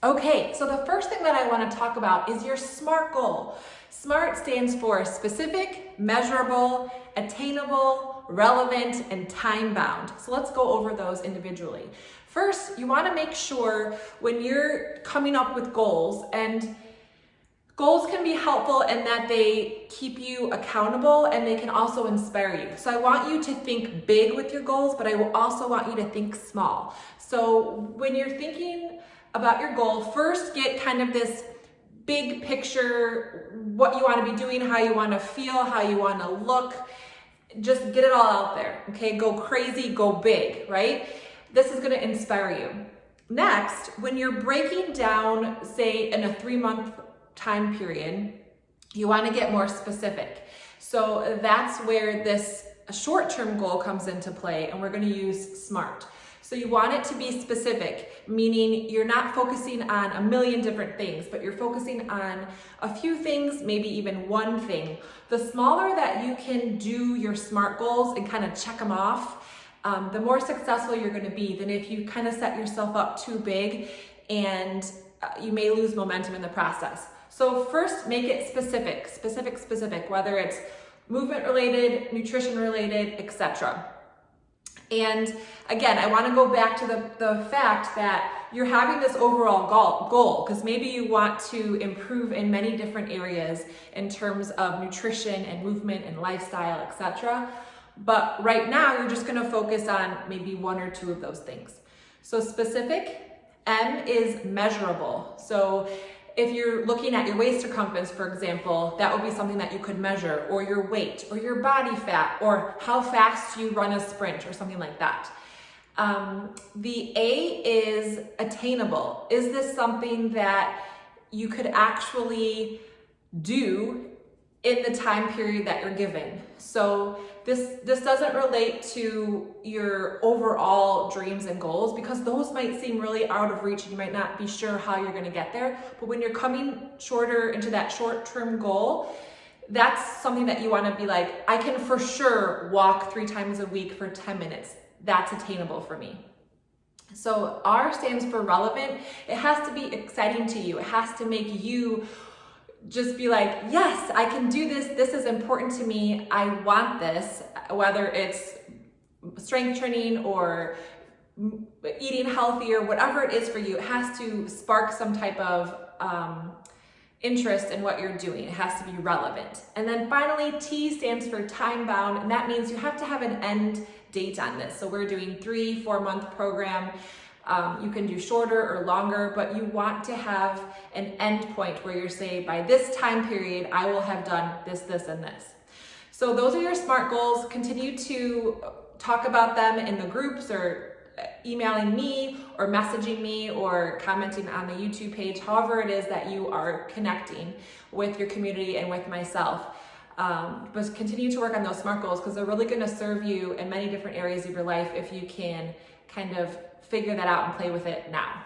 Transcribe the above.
Okay, so the first thing that I want to talk about is your SMART goal. SMART stands for specific, measurable, attainable, relevant, and time-bound. So let's go over those individually. First, you want to make sure when you're coming up with goals, and goals can be helpful in that they keep you accountable and they can also inspire you. So I want you to think big with your goals, but I will also want you to think small. So when you're thinking about your goal, first get kind of this big picture, what you want to be doing, how you want to feel, how you want to look. Just get it all out there, okay? Go crazy, go big, right? This is going to inspire you. Next, when you're breaking down, say in a 3-month time period, you want to get more specific. So that's where this short-term goal comes into play, and we're going to use SMART. So you want it to be specific, meaning you're not focusing on a million different things, but you're focusing on a few things, maybe even one thing. The smaller that you can do your SMART goals and kind of check them off, the more successful you're going to be than if you kind of set yourself up too big and you may lose momentum in the process. So first, make it specific, whether it's movement related, nutrition related, etc. And again, I want to go back to the fact that you're having this overall goal because maybe you want to improve in many different areas in terms of nutrition and movement and lifestyle, etc. But right now, you're just going to focus on maybe 1 or 2 of those things. So specific, M is measurable. So if you're looking at your waist circumference, for example, that would be something that you could measure, or your weight, or your body fat, or how fast you run a sprint, or something like that. The A is attainable. Is this something that you could actually do in the time period that you're given? So this doesn't relate to your overall dreams and goals because those might seem really out of reach and you might not be sure how you're going to get there. But when you're coming shorter into that short-term goal, that's something that you want to be like, I can for sure walk 3 times a week for 10 minutes. That's attainable for me. So R stands for relevant. It has to be exciting to you. It has to make you just be like, yes, I can do this. This is important to me. I want this, whether it's strength training or eating healthy or whatever it is for you. It has to spark some type of interest in what you're doing. It has to be relevant. And then finally, T stands for time bound. And that means you have to have an end date on this. So we're doing 3-4 month program. You can do shorter or longer, but you want to have an end point where you're saying, by this time period, I will have done this, this, and this. So those are your SMART goals. Continue to talk about them in the groups or emailing me or messaging me or commenting on the YouTube page, however it is that you are connecting with your community and with myself. But continue to work on those SMART goals because they're really going to serve you in many different areas of your life if you can kind of figure that out and play with it now.